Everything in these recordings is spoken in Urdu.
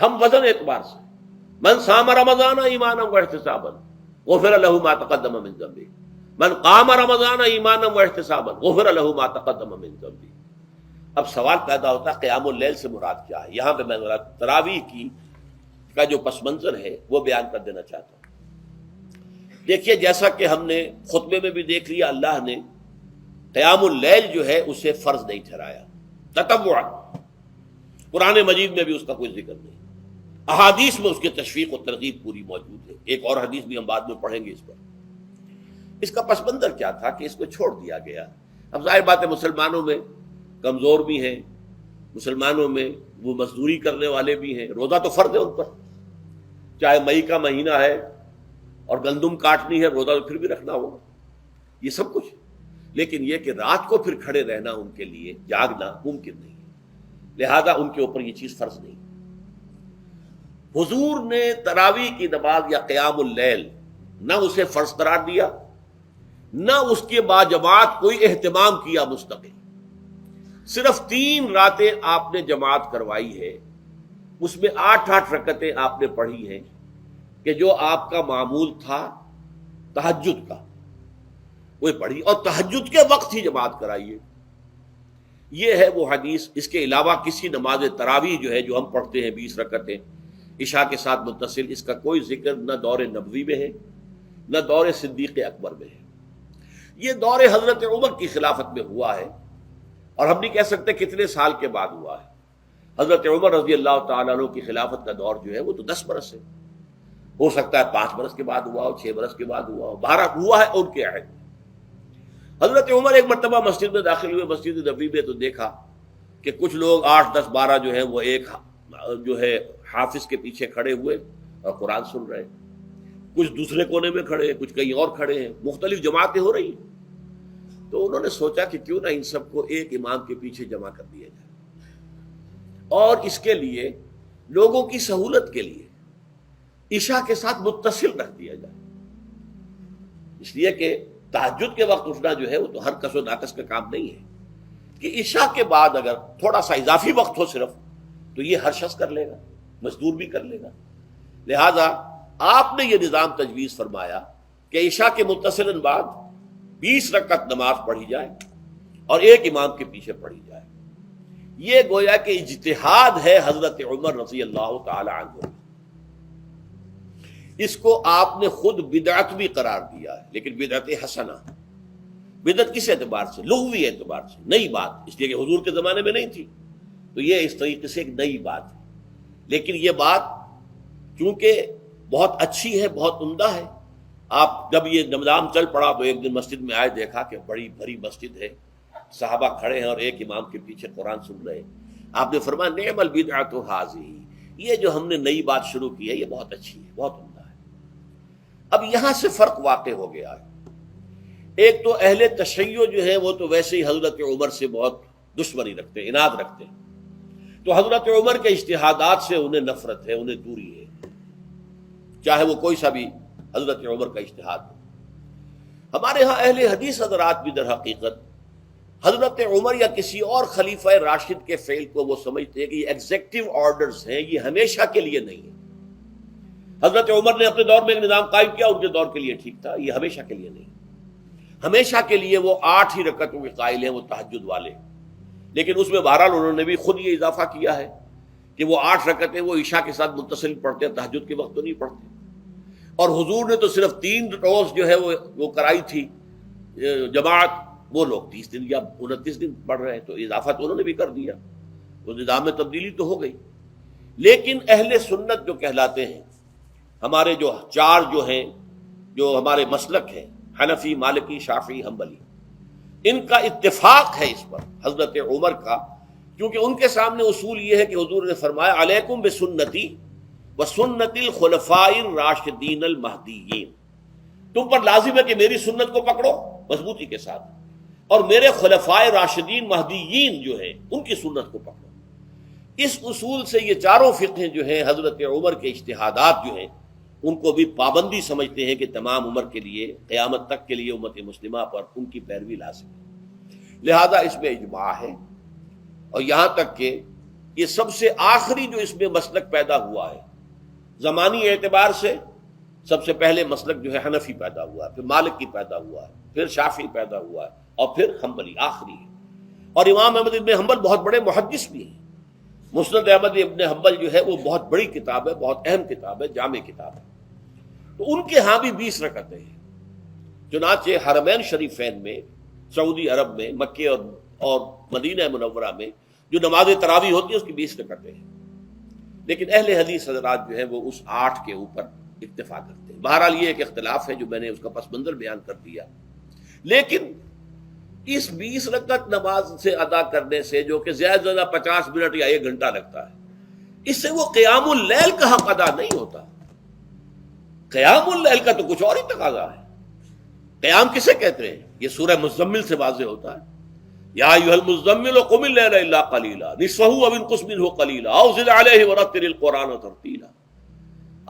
ہم وزن اعتبار سے من صام رمضان ایمانا واحتسابا غفر له ما تقدم من ذنبه، من قام رمضان ایمانا واحتسابا غفر له ما تقدم من ذنبه۔ اب سوال پیدا ہوتا ہے قیام اللیل سے مراد کیا ہے؟ یہاں پہ میں تراویح کی کا جو پس منظر ہے وہ بیان کر دینا چاہتا ہوں۔ دیکھیے جیسا کہ ہم نے خطبے میں بھی دیکھ لیا، اللہ نے قیام اللیل جو ہے اسے فرض نہیں ٹھہرایا تطوعا، قرآن مجید میں بھی اس کا کوئی ذکر نہیں، احادیث میں اس کی تشویق و ترغیب پوری موجود ہے۔ ایک اور حدیث بھی ہم بعد میں پڑھیں گے اس پر۔ اس کا پس منظر کیا تھا کہ اس کو چھوڑ دیا گیا۔ اب ظاہر بات ہے مسلمانوں میں کمزور بھی ہیں، مسلمانوں میں وہ مزدوری کرنے والے بھی ہیں، روزہ تو فرض ہے ان پر، چاہے مئی کا مہینہ ہے اور گندم کاٹنی ہے، روزہ تو پھر بھی رکھنا ہوگا، یہ سب کچھ، لیکن یہ کہ رات کو پھر کھڑے رہنا ان کے لیے جاگنا ممکن نہیں ہے، لہذا ان کے اوپر یہ چیز فرض نہیں۔ حضور نے تراویح کی نماز یا قیام اللیل نہ اسے فرض قرار دیا، نہ اس کے بعد جماعت کوئی اہتمام کیا مستقل، صرف 3 راتیں آپ نے جماعت کروائی ہے، اس میں 8 رکعتیں آپ نے پڑھی ہیں کہ جو آپ کا معمول تھا تہجد کا وہ پڑھی، اور تہجد کے وقت ہی جماعت کرائیے۔ یہ ہے وہ حدیث۔ اس کے علاوہ کسی نماز تراویح جو ہے جو ہم پڑھتے ہیں 20 رکعتیں عشاء کے ساتھ متصل، اس کا کوئی ذکر نہ دور نبوی میں ہے نہ دور صدیق اکبر میں ہے۔ یہ دور حضرت عمر کی خلافت میں ہوا ہے، اور ہم نہیں کہہ سکتے کتنے سال کے بعد ہوا ہے۔ حضرت عمر رضی اللہ تعالیٰ عنہ کی خلافت کا دور جو ہے وہ تو 10 برس ہے، ہو سکتا ہے 5 برس کے بعد ہوا ہو، 6 برس کے بعد ہوا ہو، 12 ہوا ہے ان کے عہد میں۔ حضرت عمر ایک مرتبہ مسجد میں داخل ہوئے، مسجد نبوی میں، تو دیکھا کہ کچھ لوگ 8 10 12 جو ہیں وہ ایک جو ہے حافظ کے پیچھے کھڑے ہوئے اور قرآن سن رہے، کچھ دوسرے کونے میں کھڑے ہیں، کچھ کہیں اور کھڑے ہیں، مختلف جماعتیں ہو رہی ہیں۔ تو انہوں نے سوچا کہ کیوں نہ ان سب کو ایک امام کے پیچھے جمع کر دیا جائے، اور اس کے لیے لوگوں کی سہولت کے لیے عشاء کے ساتھ متصل رکھ دیا جائے، اس لیے کہ تہجد کے وقت اٹھنا جو ہے وہ تو ہر کس و ناقص کا کام نہیں ہے، کہ عشاء کے بعد اگر تھوڑا سا اضافی وقت ہو صرف تو یہ ہر شخص کر لے گا، مزدور بھی کر لے گا۔ لہذا آپ نے یہ نظام تجویز فرمایا کہ عشاء کے متصل بعد 20 رکعت نماز پڑھی جائے اور ایک امام کے پیچھے پڑھی جائے۔ یہ گویا کہ اجتہاد ہے حضرت عمر رضی اللہ تعالی عنہ، اس کو آپ نے خود بدعت بھی قرار دیا ہے، لیکن بدعت حسنہ۔ بدعت کس اعتبار سے؟ لغوی اعتبار سے، نئی بات، اس لیے کہ حضور کے زمانے میں نہیں تھی، تو یہ اس طریقے سے ایک نئی بات ہے، لیکن یہ بات چونکہ بہت اچھی ہے، بہت عمدہ ہے۔ آپ جب یہ نظام چل پڑا تو ایک دن مسجد میں آئے، دیکھا کہ بڑی بھری مسجد ہے، صحابہ کھڑے ہیں اور ایک امام کے پیچھے قرآن سن رہے ہیں۔ آپ نے فرمایا نعم البدعۃ ھذہ، یہ جو ہم نے نئی بات شروع کی ہے یہ بہت اچھی ہے، بہت عمدہ ہے۔ اب یہاں سے فرق واقع ہو گیا ہے۔ ایک تو اہل تشیع جو ہے وہ تو ویسے ہی حضرت عمر سے بہت دشمنی رکھتے ہیں، عناد رکھتے ہیں، تو حضرت عمر کے اجتہادات سے انہیں نفرت ہے، انہیں دوری ہے، چاہے وہ کوئی سا بھی حضرت عمر کا اجتہاد ہو۔ ہمارے ہاں اہل حدیث حضرات بھی در حقیقت حضرت عمر یا کسی اور خلیفہ راشد کے فعل کو وہ سمجھتے ہیں کہ یہ ایگزیکٹو آرڈرز ہیں، یہ ہمیشہ کے لیے نہیں ہے۔ حضرت عمر نے اپنے دور میں ایک نظام قائم کیا، ان کے دور کے لیے ٹھیک تھا، یہ ہمیشہ کے لیے نہیں۔ ہمیشہ کے لیے وہ 8 ہی رکعتوں کے قائل ہیں، وہ تہجد والے، لیکن اس میں بہرحال انہوں نے بھی خود یہ اضافہ کیا ہے کہ وہ 8 رکعتیں وہ عشاء کے ساتھ متصل پڑھتے ہیں، تہجد کے وقت تو نہیں پڑھتے۔ اور حضور نے تو صرف 3 روز جو ہے وہ کرائی تھی جماعت، وہ لوگ 30 دن یا 29 دن پڑھ رہے ہیں، تو اضافہ تو انہوں نے بھی کر دیا، تو نظام میں تبدیلی تو ہو گئی۔ لیکن اہل سنت جو کہلاتے ہیں، ہمارے جو 4 جو ہیں، جو ہمارے مسلک ہیں، حنفی، مالکی، شافعی، حنبلی، ان کا اتفاق ہے اس پر حضرت عمر کا، کیونکہ ان کے سامنے اصول یہ ہے کہ حضور نے فرمایا علیکم بسنتی وسنت الخلفاء الراشدین المہدیین، تم پر لازم ہے کہ میری سنت کو پکڑو مضبوطی کے ساتھ، اور میرے خلفائے راشدین مہدیین جو ہیں ان کی سنت کو پکڑو۔ اس اصول سے یہ چاروں فقہ جو ہیں حضرت عمر کے اجتہادات جو ہیں ان کو بھی پابندی سمجھتے ہیں کہ تمام عمر کے لیے، قیامت تک کے لیے امت مسلمہ پر ان کی پیروی لازم ہے، لہذا اس میں اجماع ہے۔ اور یہاں تک کہ یہ سب سے آخری جو اس میں مسلک پیدا ہوا ہے زمانی اعتبار سے، سب سے پہلے مسلک جو ہے حنفی پیدا ہوا ہے، پھر مالکی پیدا ہوا ہے، پھر شافعی پیدا ہوا ہے، اور پھر حنبلی آخری ہے۔ اور امام احمد ابن حنبل بہت بڑے محدث بھی ہیں۔ مسند احمد ابن حنبل جو ہے وہ بہت بڑی کتاب ہے، بہت اہم کتاب ہے، جامع کتاب ہے۔ تو ان کے ہاں بھی 20 رکعتیں ہیں۔ چنانچہ حرمین شریفین میں، سعودی عرب میں، مکے اور مدینہ منورہ میں جو نماز تراویح ہوتی ہے اس کی 20 رکعتیں ہیں، لیکن اہل حدیث حضرات جو ہیں وہ اس 8 کے اوپر اکتفا کرتے ہیں۔ بہرحال یہ ایک اختلاف ہے جو میں نے اس کا پس منظر بیان کر دیا۔ لیکن اس 20 رکعت نماز سے ادا کرنے سے، جو کہ زیادہ سے زیادہ 50 منٹ یا 1 گھنٹہ لگتا ہے، اس سے وہ قیام اللیل کا حق ادا نہیں ہوتا۔ قیام اللیل کا تو کچھ اور ہی تقاضا ہے۔ قیام کسے کہتے ہیں؟ یہ سورہ مزمل سے واضح ہوتا ہے۔ یا ایھا المزمل قم اللیل الا قلیلا نصفہ او انقص منہ قلیلا او زد علیہ ورتل القرآن ترتیلا۔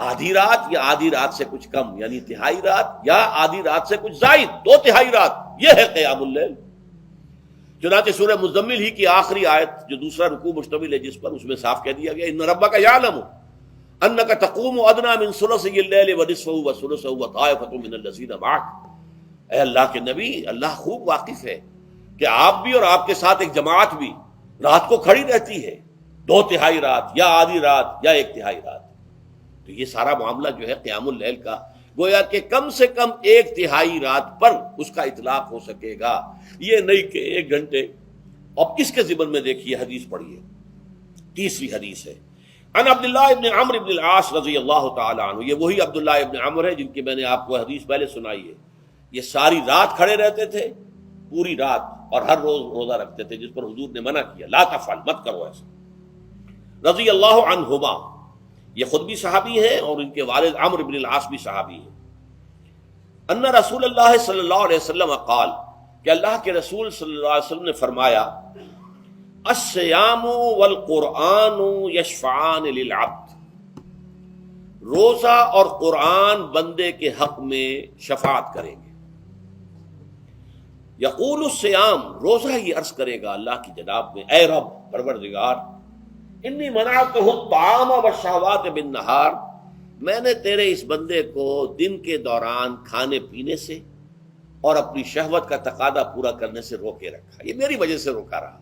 آدھی رات یا آدھی رات سے کچھ کم، یعنی تہائی رات، یا آدھی رات سے کچھ زائد، 2/3 رات، یہ ہے قیام اللیل۔ چنانچہ سورہ مزمل ہی کی آخری آیت جو دوسرا رکوع مشتمل ہے جس پر، اس میں صاف کہہ دیا گیا ان ربک یعلم انک تقوم ادنی من ثلثی اللیل ونصفہ وثلثہ وطائفۃ من الذین معک۔ اے اللہ کے نبی، اللہ خوب واقف ہے کہ آپ بھی اور آپ کے ساتھ ایک جماعت بھی رات کو کھڑی رہتی ہے، 2/3 رات یا آدھی رات یا 1/3 رات۔ تو یہ سارا معاملہ جو ہے قیام اللیل کا، گویا کہ کم سے کم 1/3 رات پر اس کا اطلاق ہو سکے گا، یہ نہیں کہ 1 گھنٹے۔ اب اس کے ضمن میں دیکھیے حدیث پڑھیے، تیسری حدیث ہے ان عبداللہ ابن عمرو ابن العاص رضی اللہ تعالی عنہ۔ یہ وہی عبداللہ ابن عمرو ہے جن کی میں نے آپ کو حدیث پہلے سنائی ہے۔ یہ ساری رات کھڑے رہتے تھے، پوری رات، اور ہر روز روزہ رکھتے تھے، جس پر حضور نے منع کیا، لا تفعل، مت کرو ایسا۔ رضی اللہ عنہما، یہ خود بھی صحابی ہیں اور ان کے والد عمرو بن العاص بھی صحابی ہیں۔ ان رسول اللہ صلی اللہ علیہ وسلم قال، کہ اللہ کے رسول صلی اللہ علیہ وسلم نے فرمایا الصیام والقرآن یشفعان للعبد، روزہ اور قرآن بندے کے حق میں شفاعت کریں گے۔ یقول الصیام، روزہ یہ عرض کرے گا اللہ کی جناب میں، اے رب پروردگار، انی منعتہ الطعام والشہوات بالنہار، میں نے تیرے اس بندے کو دن کے دوران کھانے پینے سے اور اپنی شہوت کا تقاضا پورا کرنے سے روکے رکھا، یہ میری وجہ سے روکا رہا،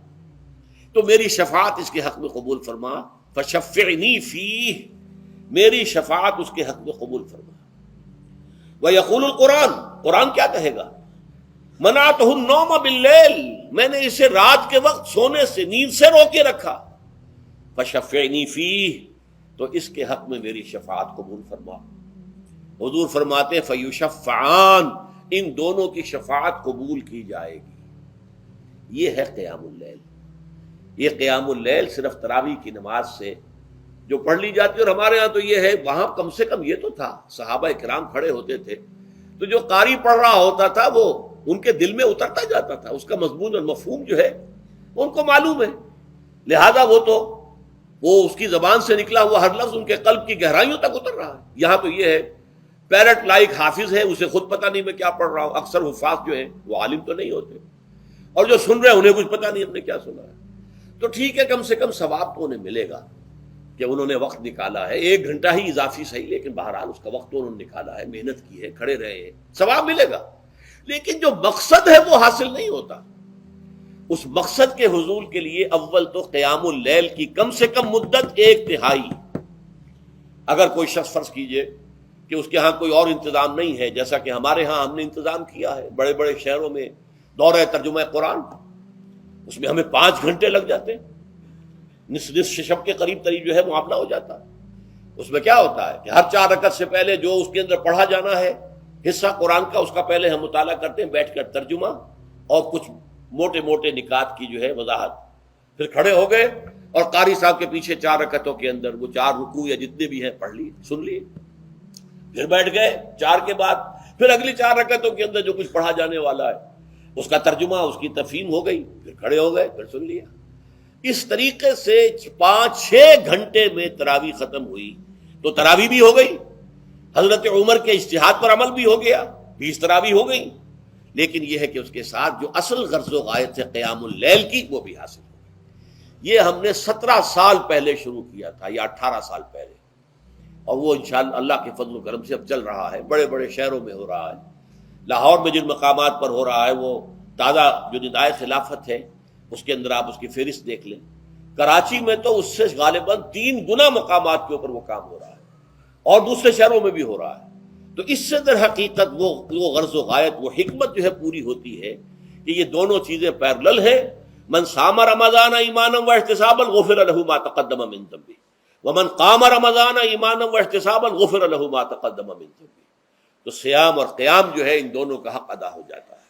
تو میری شفاعت اس کے حق میں قبول فرما، فشفعنی فیہ، میری شفاعت اس کے حق میں قبول فرما۔ ویقول القرآن، قرآن کیا کہے گا؟ منعتہ النوم باللیل، میں نے اسے رات کے وقت سونے سے، نیند سے روکے رکھا، فشفعنی فیہ، تو اس کے حق میں میری شفاعت قبول فرما۔ حضور فرماتے فیشفعان، ان دونوں کی شفاعت قبول کی جائے گی۔ یہ ہے قیام اللیل۔ یہ قیام اللیل صرف تراویح کی نماز سے جو پڑھ لی جاتی ہے، اور ہمارے ہاں تو یہ ہے، وہاں کم سے کم یہ تو تھا، صحابہ کرام کھڑے ہوتے تھے تو جو قاری پڑھ رہا ہوتا تھا وہ ان کے دل میں اترتا جاتا تھا، اس کا مضمون اور مفہوم جو ہے ان کو معلوم ہے، لہذا وہ اس کی زبان سے نکلا ہوا ہر لفظ ان کے قلب کی گہرائیوں تک اتر رہا ہے۔ یہاں تو یہ ہے پیرٹ لائک حافظ ہے، اسے خود پتہ نہیں میں کیا پڑھ رہا ہوں۔ اکثر حفاظ جو ہیں وہ عالم تو نہیں ہوتے، اور جو سن رہے ہیں انہیں کچھ پتہ نہیں ہم نے کیا سنا ہے۔ تو ٹھیک ہے، کم سے کم ثواب تو انہیں ملے گا کہ انہوں نے وقت نکالا ہے، 1 گھنٹہ ہی اضافی صحیح، لیکن بہرحال اس کا وقت تو انہوں نے نکالا ہے، محنت کی ہے، کھڑے رہے ہیں، ثواب ملے گا۔ لیکن جو مقصد ہے وہ حاصل نہیں ہوتا۔ اس مقصد کے حصول کے لیے اول تو قیام اللیل کی کم سے کم مدت 1/3۔ اگر کوئی شخص فرض کیجئے کہ اس کے ہاں کوئی اور انتظام نہیں ہے، جیسا کہ ہمارے ہاں ہم نے انتظام کیا ہے، بڑے بڑے شہروں میں دورہ ترجمہ قرآن، اس میں ہمیں 5 گھنٹے لگ جاتے ہیں، نصف شب کے قریب تری جو ہے معاملہ ہو جاتا ہے۔ اس میں کیا ہوتا ہے کہ ہر 4 رکعت سے پہلے جو اس کے اندر پڑھا جانا ہے حصہ قرآن کا، اس کا پہلے ہم مطالعہ کرتے ہیں بیٹھ کر، ترجمہ اور کچھ موٹے موٹے نکات کی جو ہے وضاحت، پھر کھڑے ہو گئے اور قاری صاحب کے پیچھے 4 رکعتوں کے اندر وہ 4 رکوع یا جتنے بھی ہیں پڑھ لیے، سن لیے، پھر بیٹھ گئے 4 کے بعد پھر اگلی 4 رکعتوں کے اندر جو کچھ پڑھا جانے والا ہے اس کا ترجمہ، اس کی تفہیم ہو گئی، پھر کھڑے ہو گئے، پھر سن لیا۔ اس طریقے سے 5-6 گھنٹے میں تراویح ختم ہوئی، تو تراویح بھی ہو گئی، حضرت عمر کے اجتہاد پر عمل بھی ہو گیا، 20 تراویح ہو گئی، لیکن یہ ہے کہ اس کے ساتھ جو اصل غرض و غایت ہے قیام اللیل کی وہ بھی حاصل ہو گئی۔ یہ ہم نے 17 سال پہلے شروع کیا تھا یا 18 سال پہلے، اور وہ انشاءاللہ اللہ کے فضل و کرم سے اب چل رہا ہے، بڑے بڑے شہروں میں ہو رہا ہے۔ لاہور میں جن مقامات پر ہو رہا ہے وہ تازہ جو ندائے خلافت ہے اس کے اندر آپ اس کی فہرست دیکھ لیں۔ کراچی میں تو اس سے غالباً 3 گنا مقامات کے اوپر وہ کام ہو رہا ہے، اور دوسرے شہروں میں بھی ہو رہا ہے۔ تو اس سے در حقیقت وہ غرض و غایت، وہ حکمت جو ہے پوری ہوتی ہے کہ یہ دونوں چیزیں پیرلل ہیں۔ من صام رمضان ایمانا واحتسابا غفر له ما تقدم من ذنبه ومن قام رمضان ایمانا واحتسابا غفر له ما تقدم من ذنبه۔ تو صیام اور قیام جو ہے ان دونوں کا حق ادا ہو جاتا ہے۔